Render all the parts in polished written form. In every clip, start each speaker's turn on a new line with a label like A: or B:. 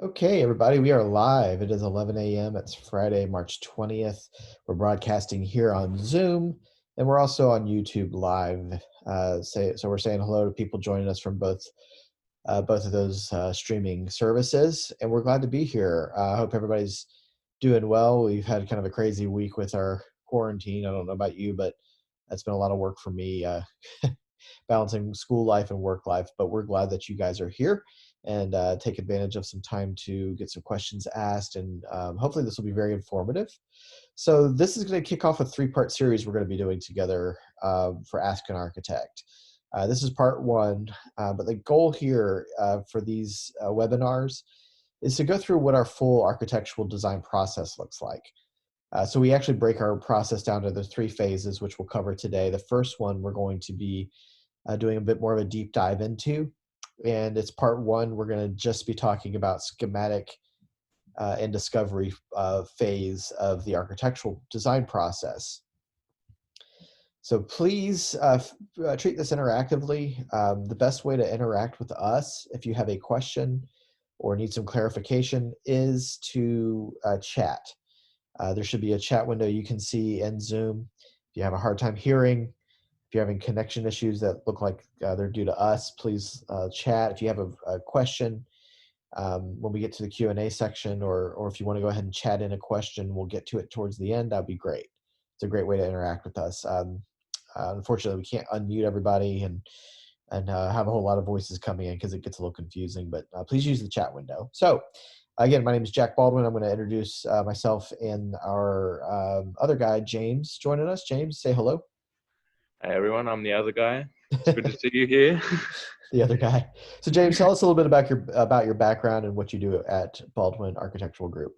A: Okay, everybody, we are live. It is 11 a.m. It's Friday, March 20th. We're broadcasting here on Zoom, and we're also on YouTube Live. So we're saying hello to people joining us from both of those streaming services, and we're glad to be here. I hope everybody's doing well. We've had kind of a crazy week with our quarantine. I don't know about you, but that's been a lot of work for me. Balancing school life and work life. But we're glad that you guys are here and take advantage of some time to get some questions asked. And hopefully, this will be very informative. So, this is going to kick off a three-part series we're going to be doing together for Ask an Architect. This is part one, but the goal here for these webinars is to go through what our full architectural design process looks like. So we actually break our process down to the three phases, which we'll cover today. The first one we're going to be doing a bit more of a deep dive into. And it's part one. We're going to just be talking about schematic and discovery phase of the architectural design process. So please treat this interactively. The best way to interact with us, if you have a question or need some clarification, is to chat. There should be a chat window you can see in Zoom. If you have a hard time hearing, if you're having connection issues that look like they're due to us, please chat. If you have a question, when we get to the Q&A section, or if you want to go ahead and chat in a question, we'll get to it towards the end. That'd be great. It's a great way to interact with us. Unfortunately, we can't unmute everybody and have a whole lot of voices coming in because it gets a little confusing, but please use the chat window. So again, my name is Jack Baldwin. I'm going to introduce myself and our other guy, James, joining us. James, say hello.
B: Hey everyone, I'm the other guy. It's good to see you here.
A: The other guy. So James, tell us a little bit about your background and what you do at Baldwin Architectural Group.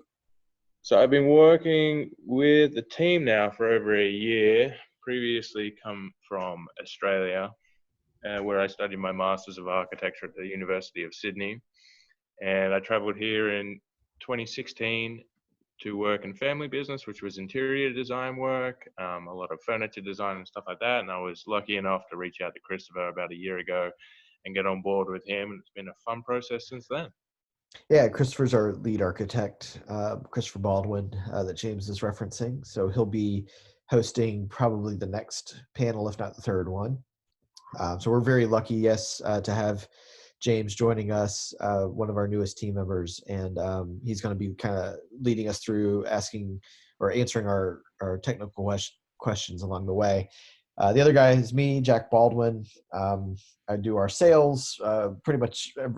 B: So I've been working with the team now for over a year. Previously come from Australia, where I studied my Masters of Architecture at the University of Sydney. And I traveled here in 2016 to work in family business, which was interior design work, a lot of furniture design and stuff like that. And I was lucky enough to reach out to Christopher about a year ago and get on board with him. And it's been a fun process since then.
A: Yeah, Christopher's our lead architect, Christopher Baldwin, that James is referencing. So he'll be hosting probably the next panel, if not the third one. So we're very lucky, yes, to have James joining us, one of our newest team members, and he's going to be kind of leading us through asking or answering our technical questions along the way. The other guy is me, Jack Baldwin. I do our sales, pretty much a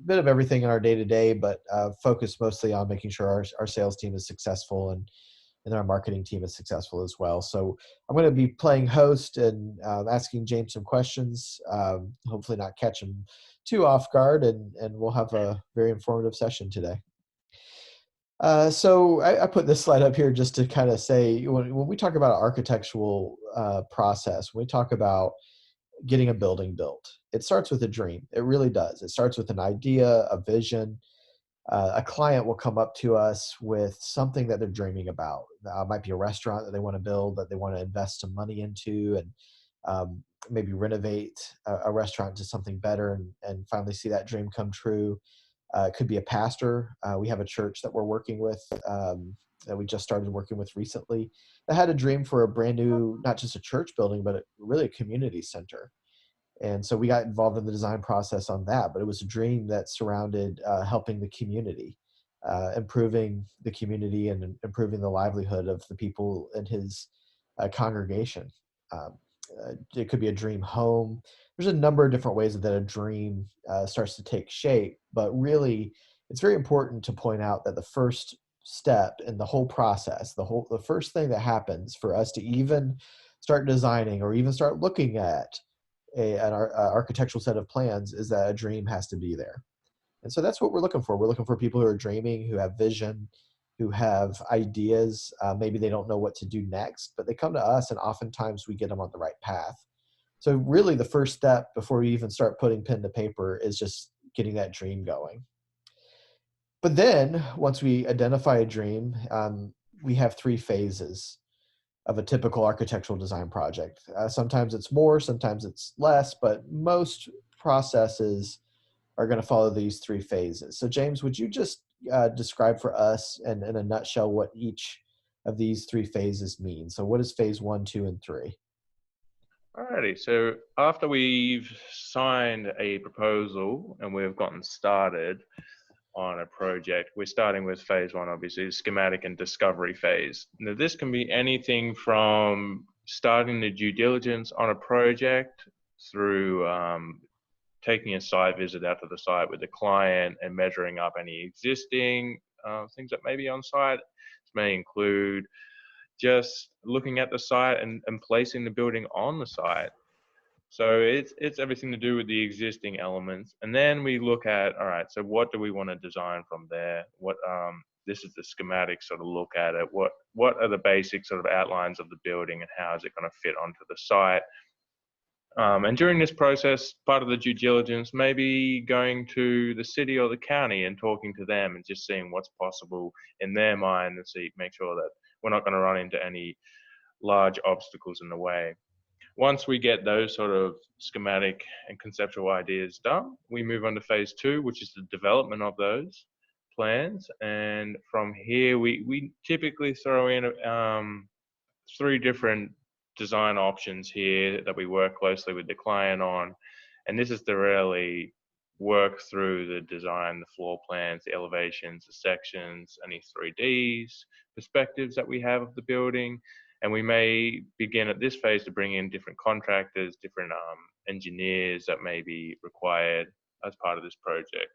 A: bit of everything in our day to day, but focus mostly on making sure our sales team is successful and our marketing team is successful as well. So I'm going to be playing host and asking James some questions, hopefully not catch him too off guard, and we'll have a very informative session today. So I put this slide up here just to kind of say, when we talk about architectural process, when we talk about getting a building built, it starts with a dream. It really does. It starts with an idea, a vision. A client will come up to us with something that they're dreaming about. It might be a restaurant that they want to build, that they want to invest some money into, and maybe renovate a restaurant to something better and finally see that dream come true. It could be a pastor. We have a church that we're working with, that we just started working with recently, that had a dream for a brand new, not just a church building, but really a community center. And so we got involved in the design process on that, but it was a dream that surrounded helping the community, improving the community and improving the livelihood of the people in his congregation. Um, it could be a dream home. There's a number of different ways that a dream starts to take shape, but really it's very important to point out that the first step in the whole process, the first thing that happens for us to even start designing or even start looking at an architectural set of plans is that a dream has to be there. And so that's what we're looking for. We're looking for people who are dreaming, who have vision, who have ideas. Maybe they don't know what to do next, but they come to us, and oftentimes we get them on the right path. So really the first step before we even start putting pen to paper is just getting that dream going. But then once we identify a dream, we have three phases of a typical architectural design project. Sometimes it's more, sometimes it's less, but most processes are going to follow these three phases. So James, would you just describe for us and in a nutshell what each of these three phases mean? So what is phase one, two, and three?
B: Alrighty, so after we've signed a proposal and we've gotten started on a project, we're starting with phase one, obviously, the schematic and discovery phase. Now, this can be anything from starting the due diligence on a project through taking a site visit out to the site with the client and measuring up any existing things that may be on site. This may include just looking at the site and placing the building on the site. So it's everything to do with the existing elements, and then we look at, all right, so what do we want to design from there? What this is the schematic sort of look at it. What are the basic sort of outlines of the building, and how is it going to fit onto the site? And during this process, part of the due diligence may be going to the city or the county and talking to them and just seeing what's possible in their mind and make sure that we're not going to run into any large obstacles in the way. Once we get those sort of schematic and conceptual ideas done, we move on to phase two, which is the development of those plans. And from here, we typically throw in three different design options here that we work closely with the client on. And this is to really work through the design, the floor plans, the elevations, the sections, any 3Ds, perspectives that we have of the building. And we may begin at this phase to bring in different contractors, different engineers that may be required as part of this project.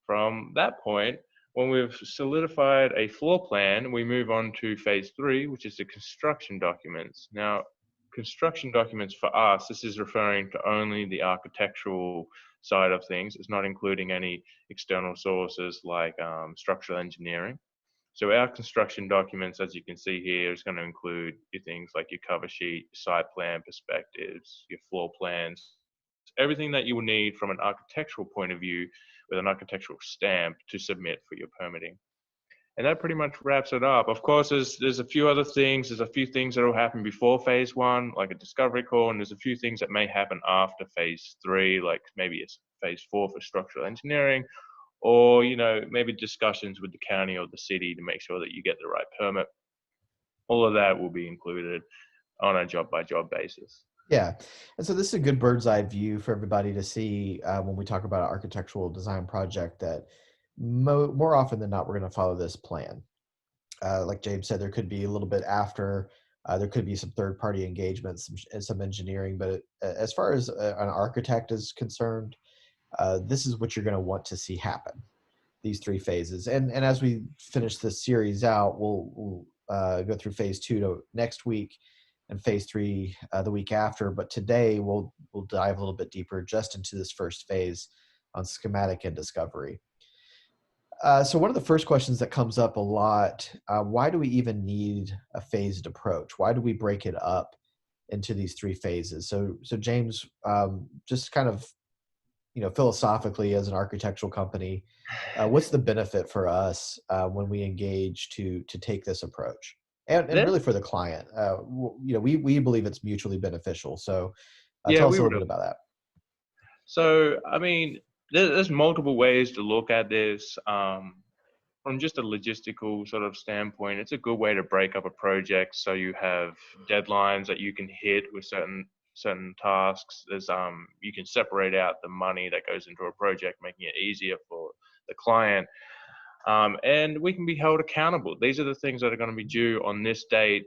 B: From that point, when we've solidified a floor plan, we move on to phase three, which is the construction documents. Now, construction documents for us, this is referring to only the architectural side of things. It's not including any external sources like structural engineering. So our construction documents, as you can see here, is going to include your things like your cover sheet, site plan perspectives, your floor plans, everything that you will need from an architectural point of view with an architectural stamp to submit for your permitting. And that pretty much wraps it up. Of course, there's a few other things. There's a few things that will happen before phase one, like a discovery call, and there's a few things that may happen after phase three, like maybe it's phase four for structural engineering, or maybe discussions with the county or the city to make sure that you get the right permit. All of that will be included on a job by job basis.
A: Yeah. And so this is a good bird's eye view for everybody to see when we talk about an architectural design project, that more often than not, we're going to follow this plan. Like James said, there could be a little bit after, there could be some third-party engagements and some engineering, but as far as an architect is concerned, this is what you're going to want to see happen, these three phases. And as we finish this series out, we'll go through phase two next week, and phase three the week after. But today we'll dive a little bit deeper just into this first phase on schematic and discovery. So one of the first questions that comes up a lot, why do we even need a phased approach? Why do we break it up into these three phases? So James, just kind of, philosophically, as an architectural company, what's the benefit for us when we engage to take this approach, and really for the client? We believe it's mutually beneficial. So tell us a little bit about that.
B: So, I mean, there's multiple ways to look at this. From just a logistical sort of standpoint, it's a good way to break up a project so you have deadlines that you can hit with certain tasks. There's you can separate out the money that goes into a project, making it easier for the client. And we can be held accountable. These are the things that are going to be due on this date,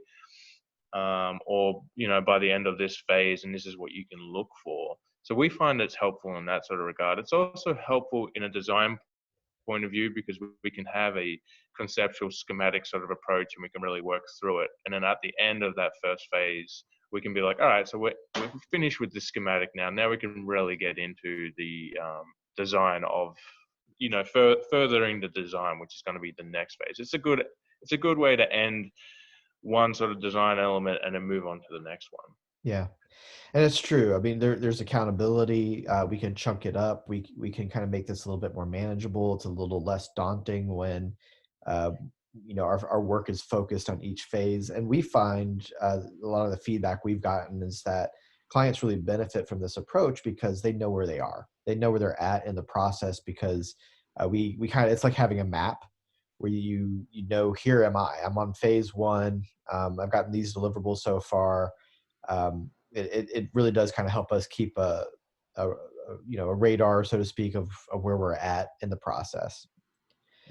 B: or by the end of this phase, and this is what you can look for. So we find it's helpful in that sort of regard. It's also helpful in a design point of view because we can have a conceptual schematic sort of approach and we can really work through it. And then at the end of that first phase, we can be like, all right, so we've finished with the schematic now. Now we can really get into the design of, furthering the design, which is going to be the next phase. It's a good way to end one sort of design element and then move on to the next one.
A: Yeah. And it's true. I mean, there's accountability. We can chunk it up. We can kind of make this a little bit more manageable. It's a little less daunting when, our work is focused on each phase. And we find a lot of the feedback we've gotten is that clients really benefit from this approach because they know where they are. They know where they're at in the process because we kind of, it's like having a map where you know, here am I. I'm on phase one. I've gotten these deliverables so far. It really does kind of help us keep a radar, so to speak, of where we're at in the process.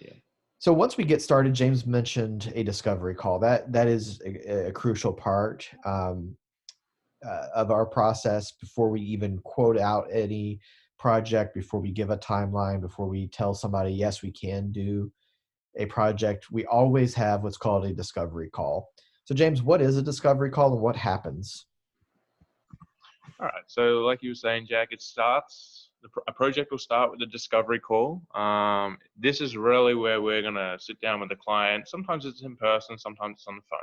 B: Yeah.
A: So once we get started, James mentioned a discovery call. That is a crucial part of our process before we even quote out any project, before we give a timeline, before we tell somebody, yes, we can do a project. We always have what's called a discovery call. So James, what is a discovery call and what happens?
B: All right. So, like you were saying, Jack, a project will start with a discovery call. This is really where we're going to sit down with the client. Sometimes it's in person, sometimes it's on the phone.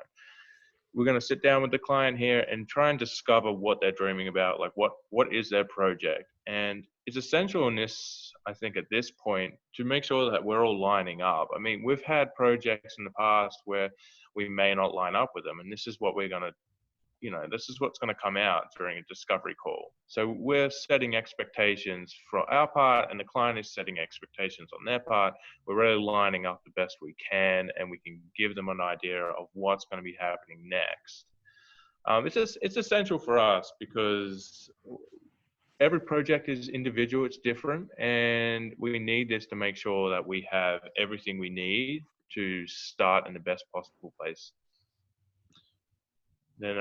B: We're going to sit down with the client here and try and discover what they're dreaming about, like what is their project. And it's essential in this, I think, at this point, to make sure that we're all lining up. I mean, we've had projects in the past where we may not line up with them, and this is what we're going to, this is what's going to come out during a discovery call. So we're setting expectations for our part, and the client is setting expectations on their part. We're really lining up the best we can, and we can give them an idea of what's going to be happening next. It's essential for us because every project is individual, it's different, and we need this to make sure that we have everything we need to start in the best possible place. Then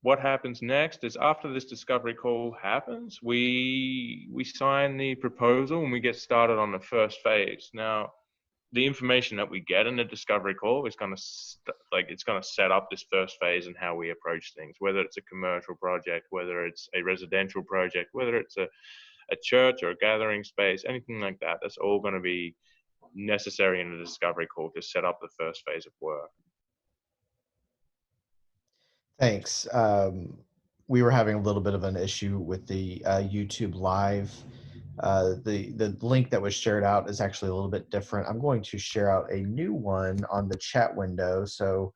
B: what happens next is after this discovery call happens, we sign the proposal and we get started on the first phase. Now, the information that we get in the discovery call is going to it's going to set up this first phase and how we approach things, whether it's a commercial project, whether it's a residential project, whether it's a church or a gathering space, anything like that. That's all going to be necessary in the discovery call to set up the first phase of work.
A: Thanks. We were having a little bit of an issue with the YouTube Live. The link that was shared out is actually a little bit different. I'm going to share out a new one on the chat window. So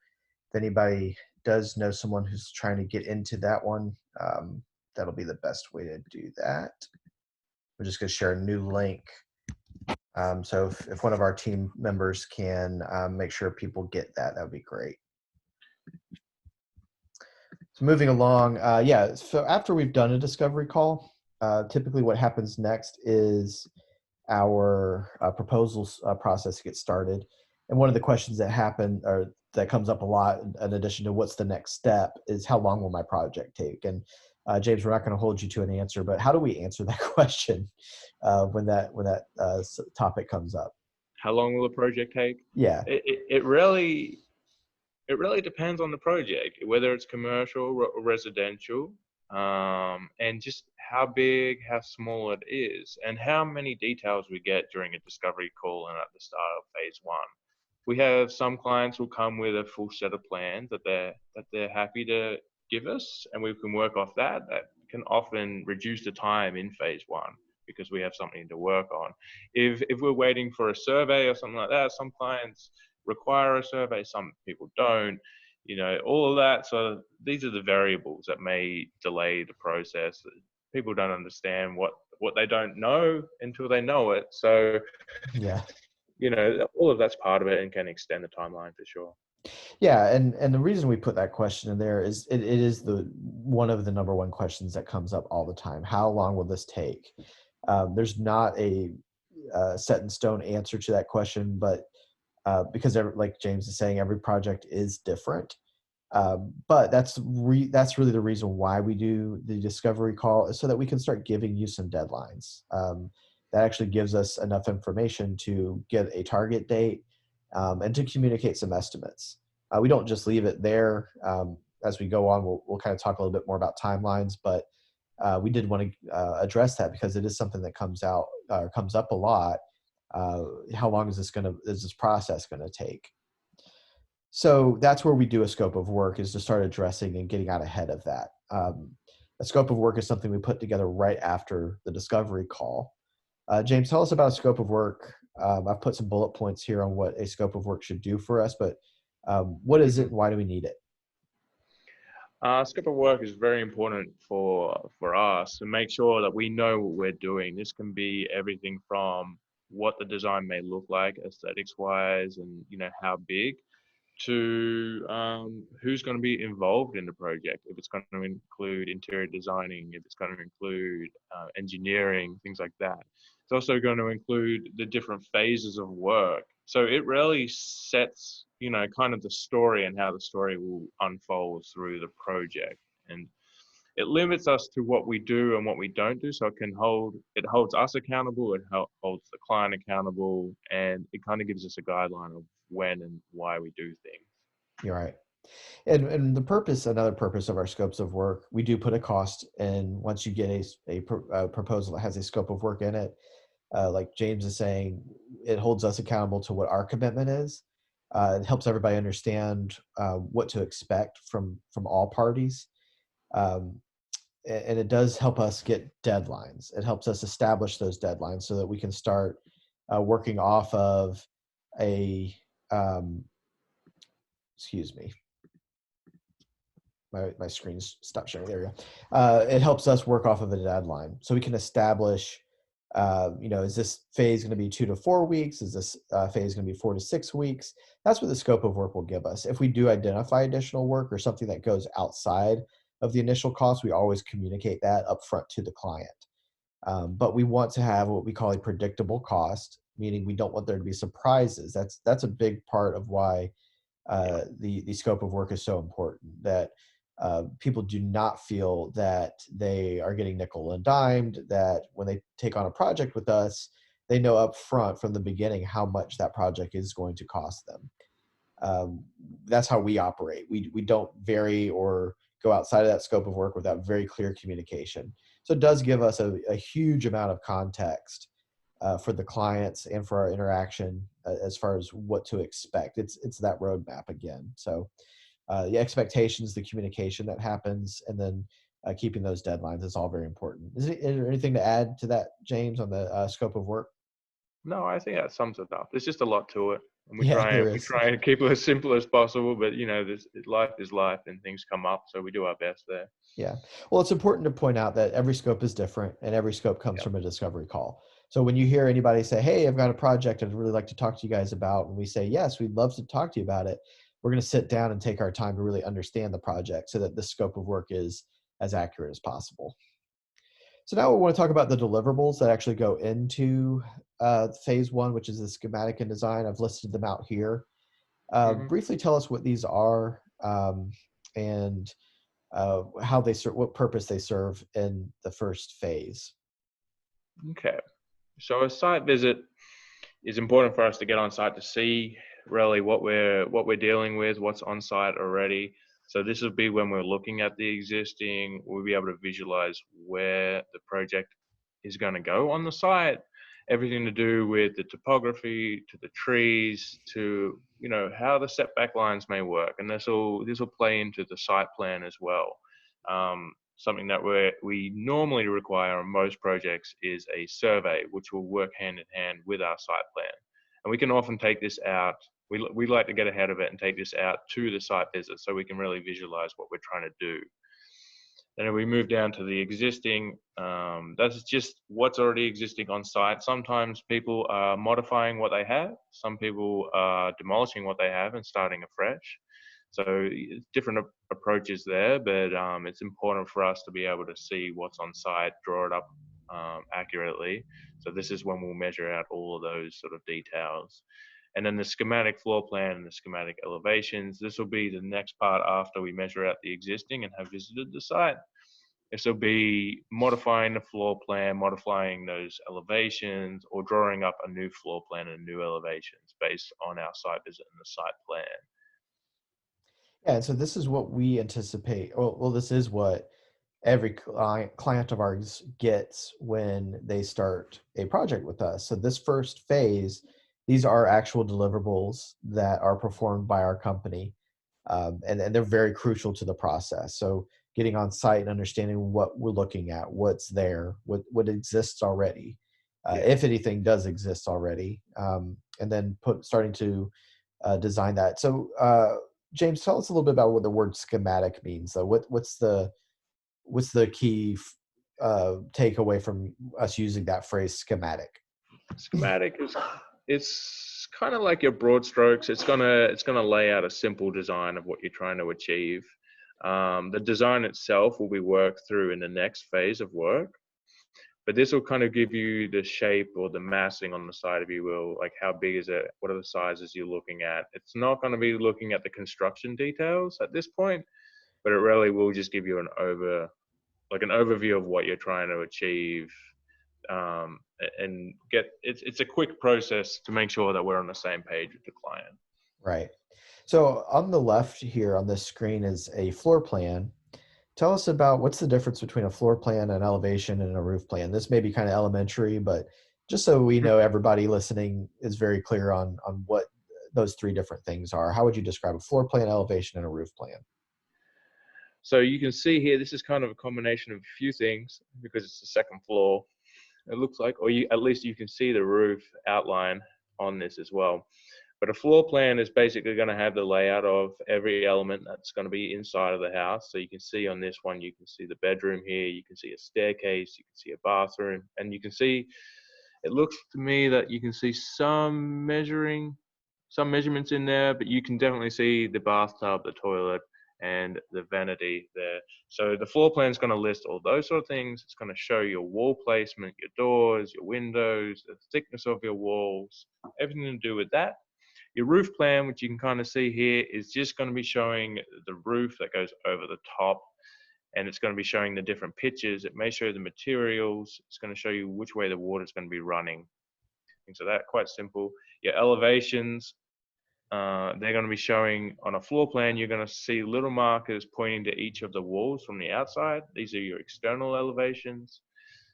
A: if anybody does know someone who's trying to get into that one, that'll be the best way to do that. We're just going to share a new link. So if one of our team members can make sure people get that, that would be great. So moving along, so after we've done a discovery call, typically what happens next is our proposals process gets started. And one of the questions that that comes up a lot, in addition to what's the next step, is how long will my project take? And James, we're not going to hold you to an answer, but how do we answer that question when that topic comes up?
B: How long will the project take?
A: Yeah.
B: It really depends on the project, whether it's commercial or residential, and just how big, how small it is, and how many details we get during a discovery call and at the start of phase one. We have some clients who come with a full set of plans that they're happy to give us, and we can work off that. That can often reduce the time in phase one because we have something to work on. If we're waiting for a survey or something like that, some clients require a survey, some people don't, all of that. So these are the variables that may delay the process. People don't understand what they don't know until they know it. So,
A: yeah,
B: all of that's part of it and can extend the timeline for sure.
A: Yeah, and the reason we put that question in there is it is one of the number one questions that comes up all the time. How long will this take? There's not a set in stone answer to that question, but because like James is saying, every project is different. But that's really the reason why we do the discovery call, is so that we can start giving you some deadlines. That actually gives us enough information to get a target date and to communicate some estimates. We don't just leave it there. As we go on, we'll kind of talk a little bit more about timelines, but we did want to address that because it is something that comes up a lot. How long is this process going to take? So that's where we do a scope of work, is to start addressing and getting out ahead of that. A scope of work is something we put together right after the discovery call. James, tell us about a scope of work. I've put some bullet points here on what a scope of work should do for us, but what is it and why do we need it?
B: Scope of work is very important for us to make sure that we know what we're doing. This can be everything from what the design may look like aesthetics wise, and how big, to who's going to be involved in the project. If it's going to include interior designing, if it's going to include engineering, things like that. It's also going to include the different phases of work. So it really sets, kind of the story and how the story will unfold through the project. And it limits us to what we do and what we don't do. So it holds us accountable, it holds the client accountable, and it kind of gives us a guideline of when and why we do things.
A: You're right. And another purpose of our scopes of work, we do put a cost in once you get a proposal that has a scope of work in it. Like James is saying, it holds us accountable to what our commitment is. It helps everybody understand what to expect from all parties. Um, and it does help us get deadlines. It helps us establish those deadlines so that we can start working off of a, um, excuse me, my screen's stopped sharing. There we go. It helps us work off of a deadline so we can establish, is this phase going to be 2 to 4 weeks? Is this phase going to be 4 to 6 weeks? That's what the scope of work will give us. If we do identify additional work or something that goes outside of the initial cost, we always communicate that upfront to the client. But we want to have what we call a predictable cost, meaning we don't want there to be surprises. That's a big part of why the scope of work is so important, that people do not feel that they are getting nickel and dimed, that when they take on a project with us, they know up front from the beginning how much that project is going to cost them. um, that's how we operate. We don't vary or go outside of that scope of work without very clear communication. So it does give us a huge amount of context for the clients and for our interaction as far as what to expect. It's that roadmap again. So the expectations, the communication that happens, and then keeping those deadlines is all very important. Is there anything to add to that, James, on the scope of work?
B: No, I think that sums it up. There's just a lot to it, and we
A: Yeah,
B: try
A: there
B: and we
A: is.
B: try and keep it as simple as possible. But this life is life, and things come up, so we do our best there.
A: Yeah. Well, it's important to point out that every scope is different and every scope comes
B: Yeah.
A: from a discovery call. So when you hear anybody say, "Hey, I've got a project I'd really like to talk to you guys about," and we say, "Yes, we'd love to talk to you about it," we're going to sit down and take our time to really understand the project so that the scope of work is as accurate as possible. So now we want to talk about the deliverables that actually go into phase one, which is the schematic and design. I've listed them out here.
B: Hmm.
A: Briefly tell us what these are, and how they serve, what purpose they serve in the first phase.
B: Okay. So a site visit is important for us to get on site to see really what we're dealing with, what's on site already. So this will be when we're looking at the existing, we'll be able to visualize where the project is going to go on the site. Everything to do with the topography, to the trees, to how the setback lines may work, and this will play into the site plan as well. Something that we normally require on most projects is a survey, which will work hand in hand with our site plan. And we can often take this out. We like to get ahead of it and take this out to the site visit so we can really visualize what we're trying to do. And if we move down to the existing, that's just what's already existing on site. Sometimes people are modifying what they have. Some people are demolishing what they have and starting afresh. So different approaches there, but it's important for us to be able to see what's on site, draw it up accurately. So this is when we'll measure out all of those sort of details. And then the schematic floor plan and the schematic elevations, this will be the next part after we measure out the existing and have visited the site. This will be modifying the floor plan, modifying those elevations, or drawing up a new floor plan and new elevations based on our site visit and the site plan.
A: Yeah, and so this is what we anticipate. Well, this is what every client of ours gets when they start a project with us. So this first phase, these are actual deliverables that are performed by our company, and they're very crucial to the process. So getting on site and understanding what we're looking at, what's there, what exists already,
B: Yeah.
A: if anything does exist already, and then starting to design that. So James, tell us a little bit about what the word schematic means. So what's the key takeaway from us using that phrase schematic?
B: Schematic is it's kind of like your broad strokes. It's gonna lay out a simple design of what you're trying to achieve. The design itself will be worked through in the next phase of work, but this will kind of give you the shape or the massing on the side, if you will, like how big is it, what are the sizes you're looking at. It's not going to be looking at the construction details at this point, but it really will just give you an overview of what you're trying to achieve, and it's a quick process to make sure that we're on the same page with the client.
A: Right. So on the left here on this screen is a floor plan. Tell us about what's the difference between a floor plan, an elevation, and a roof plan. This may be kind of elementary, but just so we know, everybody listening is very clear on what those three different things are. How would you describe a floor plan, elevation, and a roof plan?
B: So you can see here, this is kind of a combination of a few things because it's the second floor. It looks like, or at least you can see the roof outline on this as well. But a floor plan is basically going to have the layout of every element that's going to be inside of the house. So you can see on this one, you can see the bedroom here, you can see a staircase, you can see a bathroom, and you can see, it looks to me that you can see some measurements in there, but you can definitely see the bathtub, the toilet, and the vanity there. So the floor plan is going to list all those sort of things. It's going to show your wall placement, your doors, your windows, the thickness of your walls, everything to do with that. Your roof plan, which you can kind of see here, is just going to be showing the roof that goes over the top, and it's going to be showing the different pitches. It may show the materials. It's going to show you which way the water is going to be running. Things like that, quite simple. Your elevations, they're going to be showing on a floor plan. You're going to see little markers pointing to each of the walls from the outside. These are your external elevations.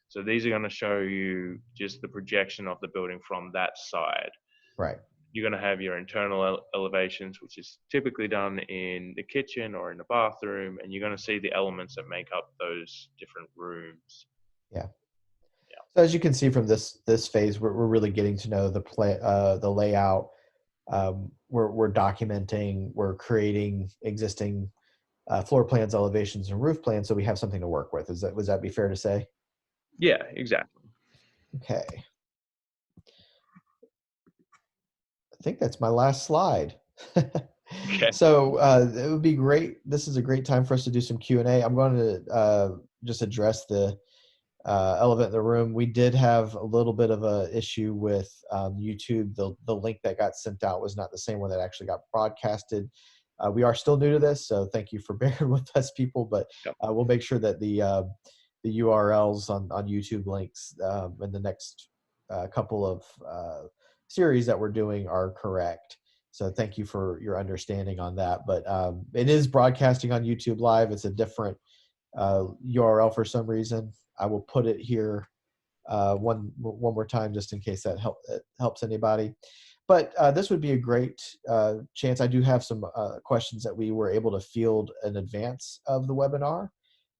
B: So these are going to show you just the projection of the building from that side.
A: Right.
B: You're going to have your internal elevations, which is typically done in the kitchen or in the bathroom, and you're going to see the elements that make up those different rooms.
A: Yeah. So as you can see from this phase, we're really getting to know the layout. We're documenting, we're creating existing floor plans, elevations, and roof plans, so we have something to work with. Would that be fair to say?
B: Yeah, exactly.
A: Okay. I think that's my last slide.
B: Okay.
A: So it would be great. This is a great time for us to do some Q&A. I'm going to just address the elephant in the room. We did have a little bit of a issue with YouTube. The link that got sent out was not the same one that actually got broadcasted. We are still new to this, so thank you for bearing with us, people. But we'll make sure that the URLs on YouTube links in the next couple of series that we're doing are correct. So thank you for your understanding on that. But it is broadcasting on YouTube Live. It's a different URL for some reason. I will put it here one more time just in case that helps anybody. But this would be a great chance. I do have some questions that we were able to field in advance of the webinar.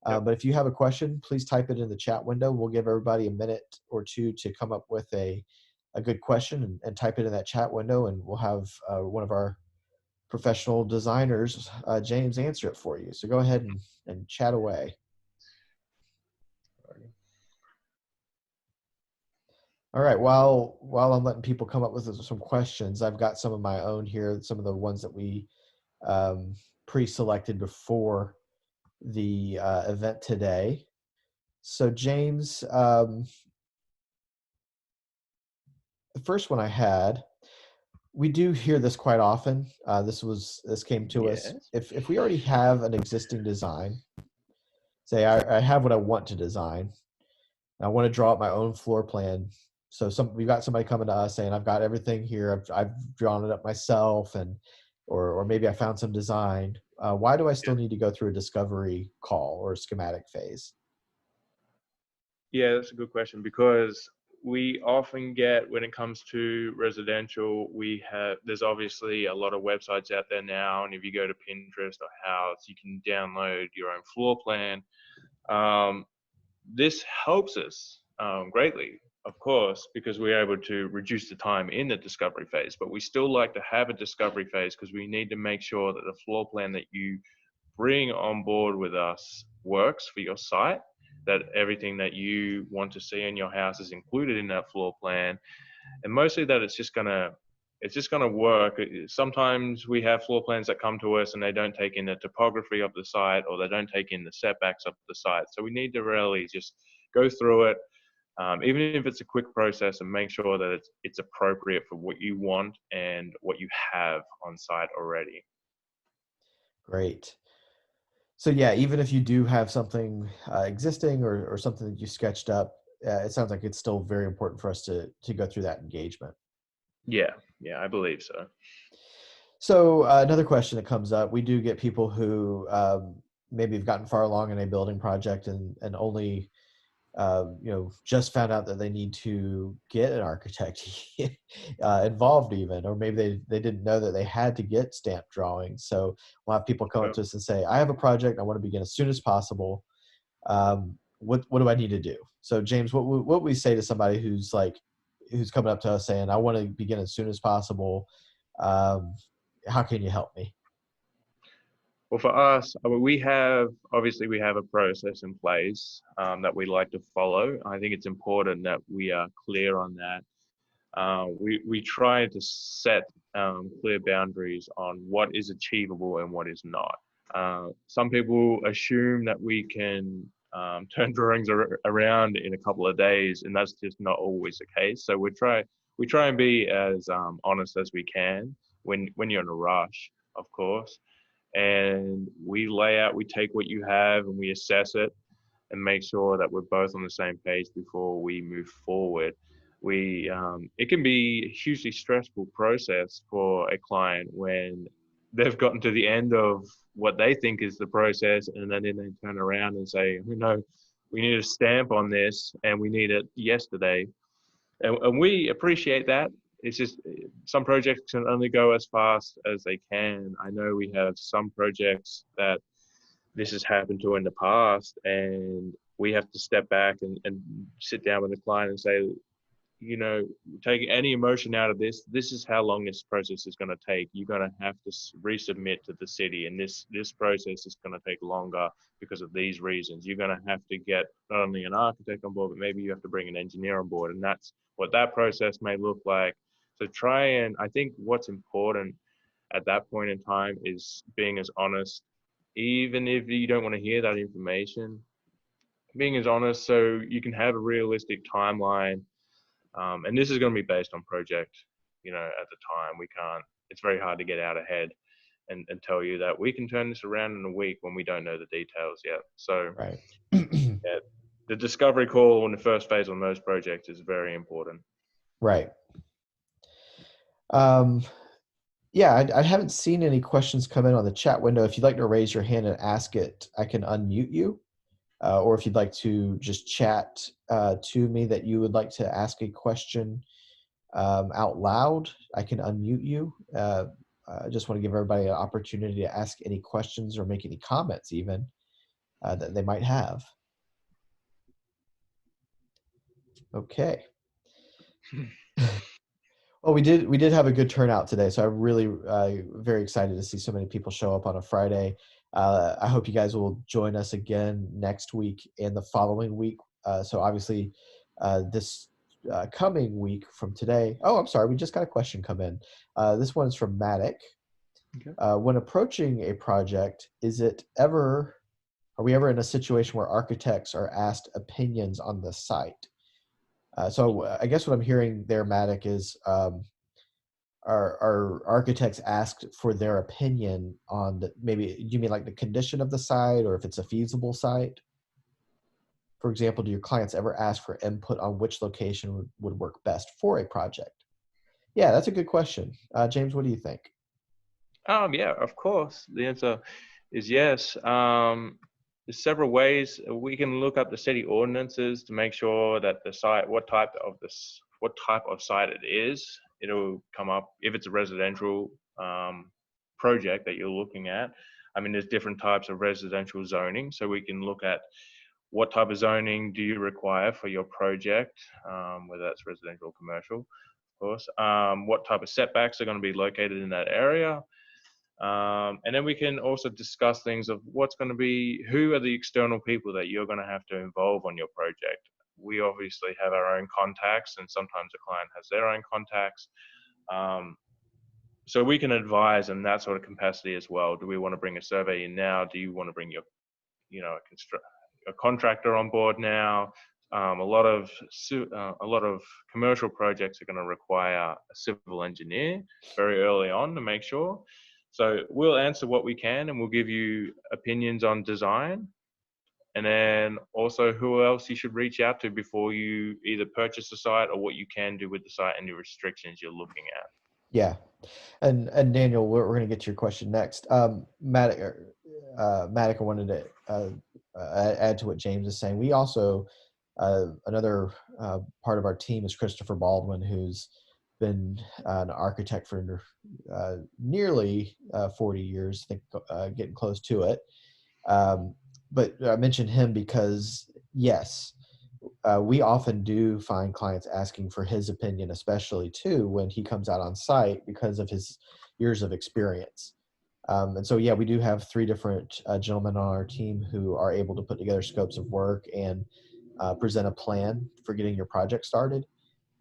A: But if you have a question, please type it in the chat window. We'll give everybody a minute or two to come up with a good question and type it in that chat window, and we'll have one of our professional designers, James, answer it for you. So go ahead and chat away. All right. While I'm letting people come up with some questions, I've got some of my own here. Some of the ones that we pre-selected before the event today. So James, the first one I had, we do hear this quite often. This came to us. If we already have an existing design, say I have what I want to design, I want to draw up my own floor plan. So we've got somebody coming to us saying, I've got everything here. I've drawn it up myself, or maybe I found some design. Why do I still need to go through a discovery call or a schematic phase?
B: Yeah, that's a good question, because we often get, when it comes to residential, there's obviously a lot of websites out there now, and if you go to Pinterest or House, you can download your own floor plan. This helps us greatly. of course, because we're able to reduce the time in the discovery phase. But we still like to have a discovery phase because we need to make sure that the floor plan that you bring on board with us works for your site, that everything that you want to see in your house is included in that floor plan, and mostly that it's just gonna work. Sometimes we have floor plans that come to us and they don't take in the topography of the site, or they don't take in the setbacks of the site. So we need to really just go through it, even if it's a quick process, and make sure that it's appropriate for what you want and what you have on site already.
A: Great. So yeah, even if you do have something existing or something that you sketched up, it sounds like it's still very important for us to go through that engagement.
B: Yeah, yeah, I believe so.
A: So another question that comes up, we do get people who maybe have gotten far along in a building project and only just found out that they need to get an architect involved even, or maybe they didn't know that they had to get stamp drawings. So we'll have people come up
B: Yep.
A: to us and say, I have a project, I want to begin as soon as possible. What do I need to do? So James, what we say to somebody who's coming up to us saying, I want to begin as soon as possible. Um, how can you help me?
B: Well, for us, I mean, we have a process in place that we like to follow. I think it's important that we are clear on that. We try to set clear boundaries on what is achievable and what is not. Some people assume that we can turn drawings around in a couple of days, and that's just not always the case. So we try and be as honest as we can when you're in a rush, of course. And we take what you have and we assess it and make sure that we're both on the same page before we move forward. It can be a hugely stressful process for a client when they've gotten to the end of what they think is the process, and then they turn around and say, no, we need a stamp on this and we need it yesterday. And we appreciate that. It's just some projects can only go as fast as they can. I know we have some projects that this has happened to in the past, and we have to step back and sit down with the client and say, take any emotion out of this. This is how long this process is going to take. You're going to have to resubmit to the city, and this process is going to take longer because of these reasons. You're going to have to get not only an architect on board, but maybe you have to bring an engineer on board, and that's what that process may look like. So I think what's important at that point in time is being as honest, even if you don't want to hear that information, being as honest so you can have a realistic timeline. And this is going to be based on project, at the time. It's very hard to get out ahead and tell you that we can turn this around in a week when we don't know the details yet. So
A: Right.
B: yeah, the discovery call in the first phase on most projects is very important.
A: Right. Um, yeah, I haven't seen any questions come in on the chat window. If you'd like to raise your hand and ask it, I can unmute you. Or if you'd like to just chat to me that you would like to ask a question out loud, I can unmute you. I just want to give everybody an opportunity to ask any questions or make any comments even that they might have. Okay. Well, we did have a good turnout today, so I'm really very excited to see so many people show up on a Friday. I hope you guys will join us again next week and the following week. So obviously, this coming week from today. Oh, I'm sorry, we just got a question come in. This one is from Matic.
B: Okay.
A: When approaching a project, are we ever in a situation where architects are asked opinions on the site? So I guess what I'm hearing there, Matic, is are architects asked for their opinion on maybe you mean like the condition of the site or if it's a feasible site? For example, do your clients ever ask for input on which location would work best for a project? Yeah, that's a good question. James, what do you think?
B: Yeah, of course. The answer is yes. There's several ways we can look up the city ordinances to make sure that the site, what type of site it is. It'll come up if it's a residential project that you're looking at. I mean, there's different types of residential zoning, so we can look at what type of zoning do you require for your project, whether that's residential or commercial, of course. What type of setbacks are going to be located in that area. And then we can also discuss things of what's going to be, who are the external people that you're going to have to involve on your project. We obviously have our own contacts, and sometimes the client has their own contacts. So we can advise in that sort of capacity as well. Do we want to bring a survey in now? Do you want to bring your, a contractor on board now? A lot of commercial projects are going to require a civil engineer very early on to make sure. So we'll answer what we can, and we'll give you opinions on design, and then also who else you should reach out to before you either purchase the site or what you can do with the site and the restrictions you're looking at.
A: Yeah. And Daniel, we're going to get to your question next. Matic, I wanted to add to what James is saying. We also, another part of our team is Christopher Baldwin, who's been an architect for nearly 40 years, I think getting close to it. But I mentioned him because, yes, we often do find clients asking for his opinion, especially too when he comes out on site because of his years of experience. And so, yeah, we do have 3 different gentlemen on our team who are able to put together scopes of work and present a plan for getting your project started.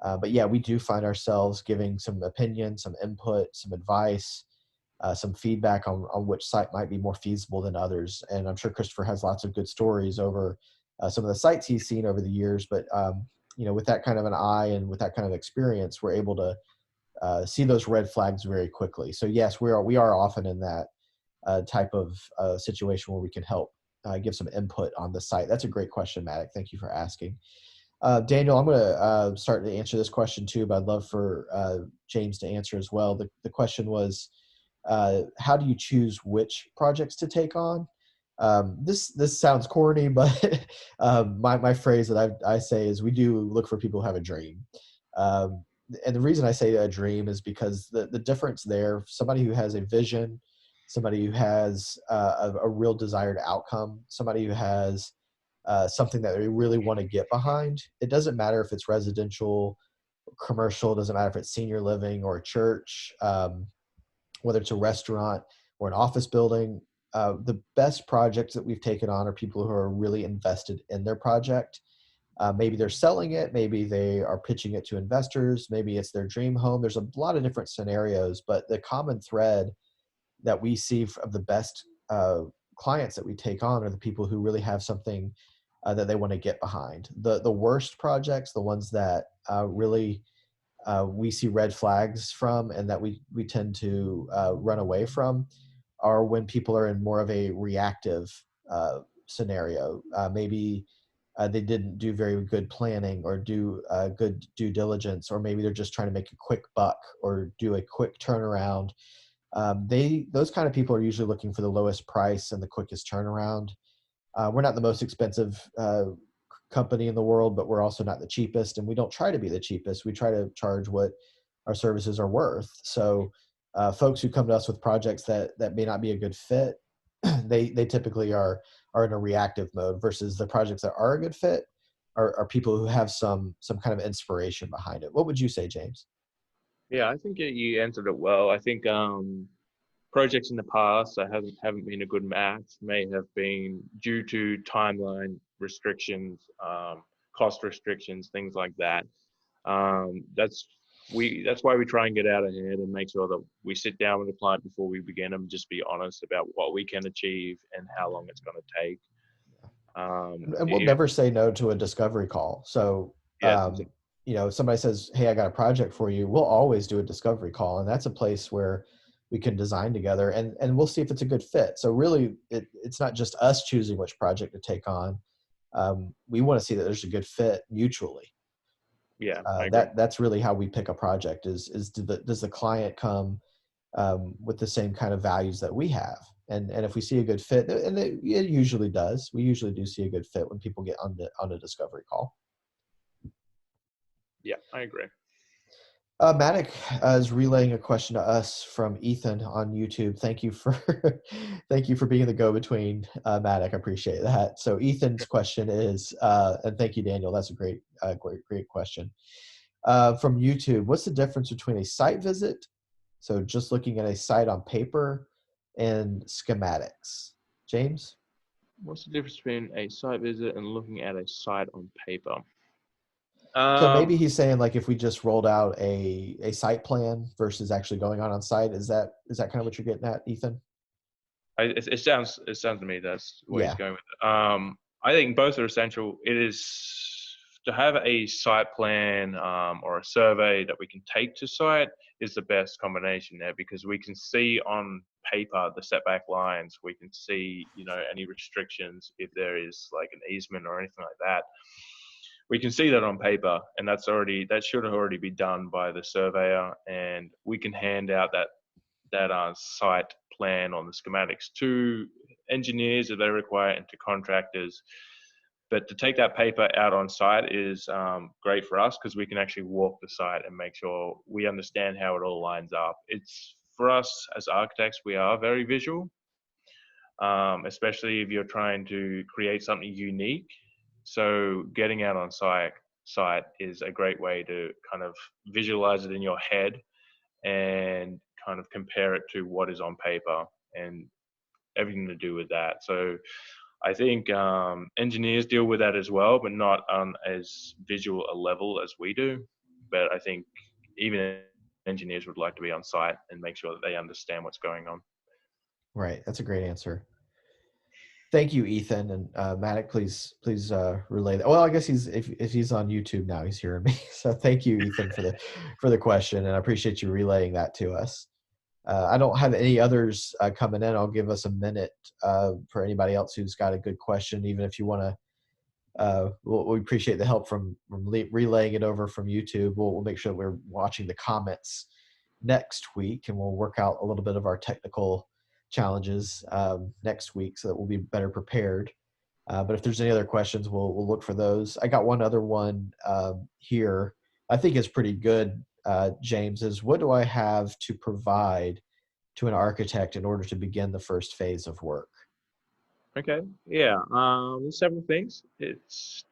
A: But yeah, we do find ourselves giving some opinion, some input, some advice, some feedback on which site might be more feasible than others. And I'm sure Christopher has lots of good stories over some of the sites he's seen over the years. But with that kind of an eye and with that kind of experience, we're able to see those red flags very quickly. So yes, we are often in that type of situation where we can help give some input on the site. That's a great question, Matic. Thank you for asking. Daniel, I'm going to start to answer this question too, but I'd love for James to answer as well. The question was, how do you choose which projects to take on? This sounds corny, but my phrase that I say is we do look for people who have a dream. And the reason I say a dream is because the difference there, somebody who has a vision, somebody who has a real desired outcome, somebody who has something that they really want to get behind. It doesn't matter if it's residential, commercial, it doesn't matter if it's senior living or a church, whether it's a restaurant or an office building. The best projects that we've taken on are people who are really invested in their project. Maybe they're selling it, maybe they are pitching it to investors, maybe it's their dream home. There's a lot of different scenarios, but the common thread that we see of the best clients that we take on are the people who really have something that they want to get behind. The worst projects, the ones that really we see red flags from and that we tend to run away from, are when people are in more of a reactive scenario. Maybe they didn't do very good planning or do good due diligence, or maybe they're just trying to make a quick buck or do a quick turnaround. Those kind of people are usually looking for the lowest price and the quickest turnaround. We're not the most expensive company in the world, but we're also not the cheapest, and we don't try to be the cheapest. We try to charge what our services are worth. So folks who come to us with projects that may not be a good fit, they typically are in a reactive mode, versus the projects that are a good fit are people who have some kind of inspiration behind it. What would you say, James?
B: Yeah, I think you answered it well. I think projects in the past that haven't been a good match may have been due to timeline restrictions, cost restrictions, things like that. That's why we try and get out ahead and make sure that we sit down with the client before we begin and just be honest about what we can achieve and how long it's going to take.
A: And we'll never say no to a discovery call. So
B: Yes,
A: if somebody says, hey, I got a project for you, we'll always do a discovery call. And that's a place where we can design together and we'll see if it's a good fit. So really it's not just us choosing which project to take on. We want to see that there's a good fit mutually.
B: Yeah, I agree.
A: That's really how we pick a project is does the client come with the same kind of values that we have? And if we see a good fit, and it usually does, we usually do see a good fit when people get on a discovery call.
B: Yeah, I agree.
A: Matic is relaying a question to us from Ethan on YouTube. Thank you for thank you for being the go-between, Matic. I appreciate that. So Ethan's question is, and thank you, Daniel. That's a great question. From YouTube, what's the difference between a site visit, so just looking at a site on paper, and schematics? James?
B: What's the difference between a site visit and looking at a site on paper?
A: So maybe
B: Um,
A: he's saying like if we just rolled out a site plan versus actually going on site, is that kind of what you're getting at, Ethan?
B: it sounds to me that's where he's
A: Yeah.
B: going with it. I think both are essential. It is to have a site plan or a survey that we can take to site is the best combination there, because we can see on paper the setback lines. We can see, any restrictions if there is like an easement or anything like that. We can see that on paper, and that should already be done by the surveyor, and we can hand out that site plan on the schematics to engineers if they require it, and to contractors. But to take that paper out on site is great for us, because we can actually walk the site and make sure we understand how it all lines up. It's for us as architects, we are very visual, especially if you're trying to create something unique. So getting out on site is a great way to kind of visualize it in your head and kind of compare it to what is on paper and everything to do with that. So I think engineers deal with that as well, but not on as visual a level as we do. But I think even engineers would like to be on site and make sure that they understand what's going on.
A: Right. That's a great answer. Thank you, Ethan. And Matic, please relay that. Well, I guess if he's on YouTube now, he's hearing me. So thank you, Ethan, for the question, and I appreciate you relaying that to us. I don't have any others coming in. I'll give us a minute for anybody else who's got a good question, even if you want to. We appreciate the help from relaying it over from YouTube. We'll make sure that we're watching the comments next week, and we'll work out a little bit of our technical challenges next week so that we'll be better prepared. But if there's any other questions, we'll look for those. I got one other one here. I think it's pretty good, James, is what do I have to provide to an architect in order to begin the first phase of work?
B: Okay. Yeah. There's several things. It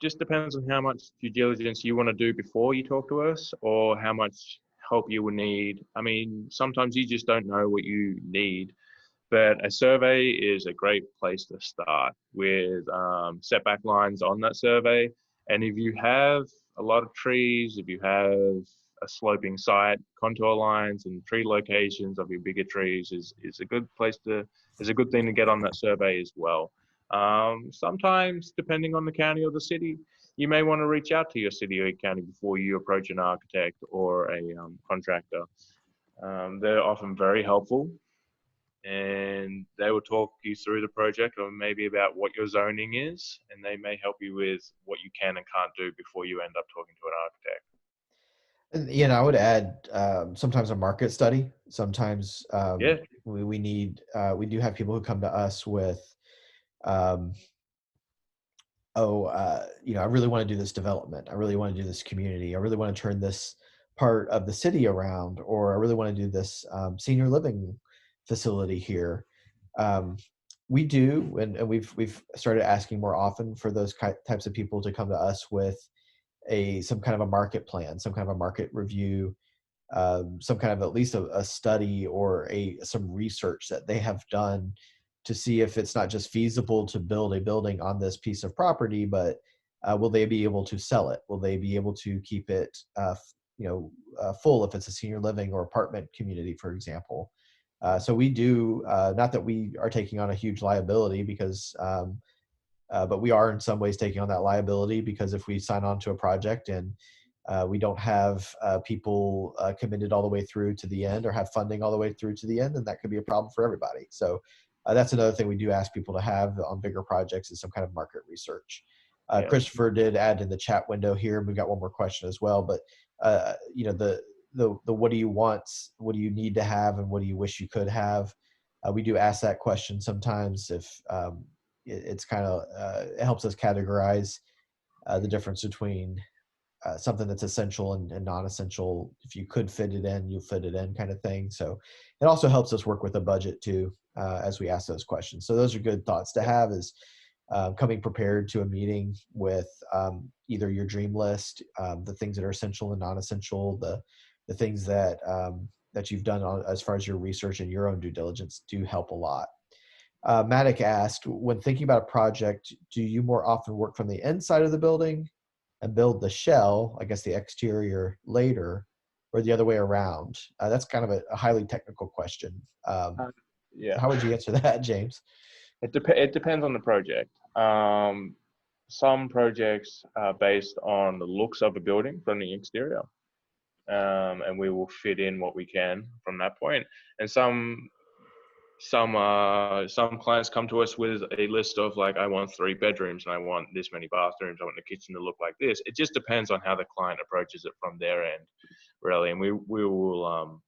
B: just depends on how much due diligence you want to do before you talk to us, or how much help you will need. I mean, sometimes you just don't know what you need, but a survey is a great place to start with setback lines on that survey. And if you have a lot of trees, if you have a sloping site, contour lines and tree locations of your bigger trees is a good place to, is a good thing to get on that survey as well. Sometimes, depending on the county or the city, you may want to reach out to your city or county before you approach an architect or a contractor. They're often very helpful, and they will talk you through the project, or maybe about what your zoning is, and they may help you with what you can and can't do before you end up talking to an architect.
A: And I would add sometimes a market study. Sometimes
B: Yeah,
A: we need we do have people who come to us with um, oh, I really want to do this development. I really want to do this community. I really want to turn this part of the city around, or I really want to do this senior living facility here. Um, we do, and we've started asking more often for those types of people to come to us with some kind of a market plan, some kind of a market review, some kind of at least a study or some research that they have done to see if it's not just feasible to build a building on this piece of property, but will they be able to sell it? Will they be able to keep it, full if it's a senior living or apartment community, for example? So we do, not that we are taking on a huge liability but we are in some ways taking on that liability, because if we sign on to a project and we don't have people committed all the way through to the end, or have funding all the way through to the end, then that could be a problem for everybody. So that's another thing we do ask people to have on bigger projects, is some kind of market research.
B: yeah.
A: Christopher did add in the chat window here, and we've got one more question as well. But the what do you want, what do you need to have, and what do you wish you could have? We do ask that question sometimes. If it's kind of it helps us categorize the difference between something that's essential and non-essential. If you could fit it in, you'll fit it in, kind of thing. So it also helps us work with a budget too, as we ask those questions. So those are good thoughts to have, is coming prepared to a meeting with either your dream list, the things that are essential and non-essential, the things that that you've done as far as your research and your own due diligence do help a lot. Matic asked, when thinking about a project, do you more often work from the inside of the building and build the shell, I guess the exterior, later, or the other way around? That's kind of a highly technical question.
B: Yeah,
A: How would you answer that, James?
B: it depends on the project. Some projects are based on the looks of a building from the exterior, and we will fit in what we can from that point. And some clients come to us with a list of, like, I want 3 bedrooms and I want this many bathrooms. I want the kitchen to look like this. It just depends on how the client approaches it from their end, really. And we will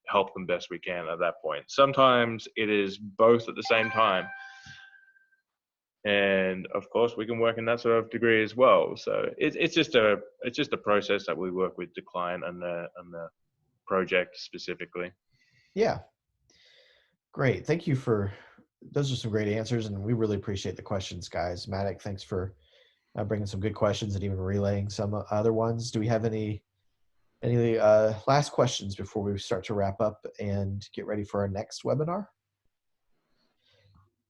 B: help them best we can at that point. Sometimes it is both at the same time, and of course we can work in that sort of degree as well. So it's just a process that we work with the client and the project specifically.
A: Yeah, great. Thank you for those are some great answers, and we really appreciate the questions, guys. Matic, thanks for bringing some good questions and even relaying some other ones. Do we have any last questions before we start to wrap up and get ready for our next webinar?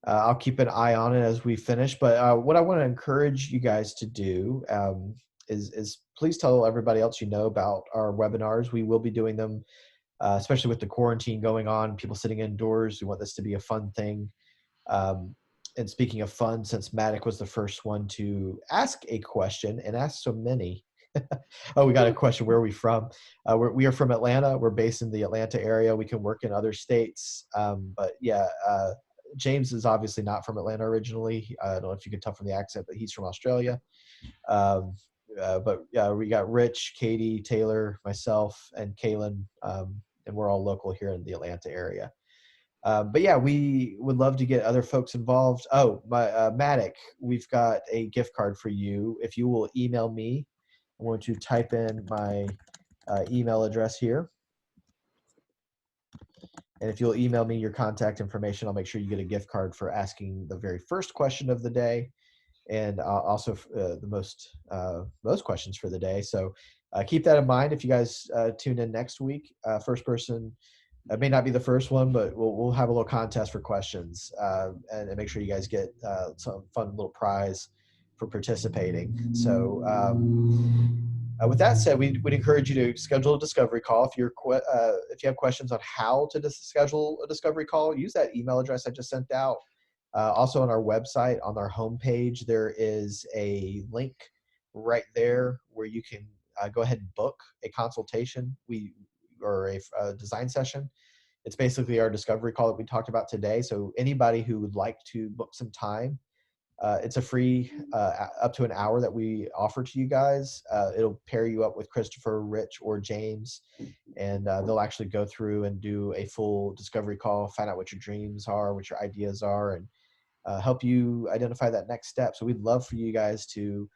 A: I'll keep an eye on it as we finish, but what I want to encourage you guys to do is please tell everybody else you know about our webinars. We will be doing them, especially with the quarantine going on, people sitting indoors. We want this to be a fun thing. And speaking of fun, since Matic was the first one to ask a question and ask so many, oh, we got a question. Where are we from? We are from Atlanta. We're based in the Atlanta area. We can work in other states. But yeah, James is obviously not from Atlanta originally. I don't know if you can tell from the accent, but he's from Australia. But yeah, we got Rich, Katie, Taylor, myself, and Kaylin, and we're all local here in the Atlanta area. But yeah, we would love to get other folks involved. Oh, Matic, we've got a gift card for you. If you will email me, I'm going to type in my email address here. And if you'll email me your contact information, I'll make sure you get a gift card for asking the very first question of the day, and also the most questions for the day. So keep that in mind if you guys tune in next week. First person, it may not be the first one, but we'll have a little contest for questions, and make sure you guys get some fun little prize for participating. So with that said, we would encourage you to schedule a discovery call. If you have questions on how to schedule a discovery call, use that email address I just sent out. Also on our website, on our homepage, there is a link right there where you can go ahead and book a consultation or a design session. It's basically our discovery call that we talked about today. So anybody who would like to book some time, it's a free up to an hour that we offer to you guys. It'll pair you up with Christopher, Rich, or James, and they'll actually go through and do a full discovery call, find out what your dreams are, what your ideas are, and help you identify that next step. So we'd love for you guys to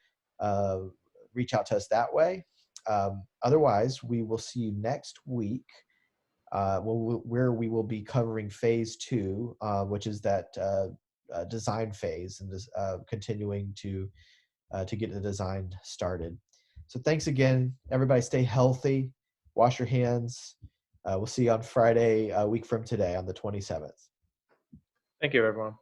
A: reach out to us that way. Otherwise, we will see you next week, where we will be covering phase 2, which is that design phase, and continuing to get the design started. So thanks again, everybody. Stay healthy, wash your hands. We'll see you on Friday, a week from today, on the 27th.
B: Thank you, everyone.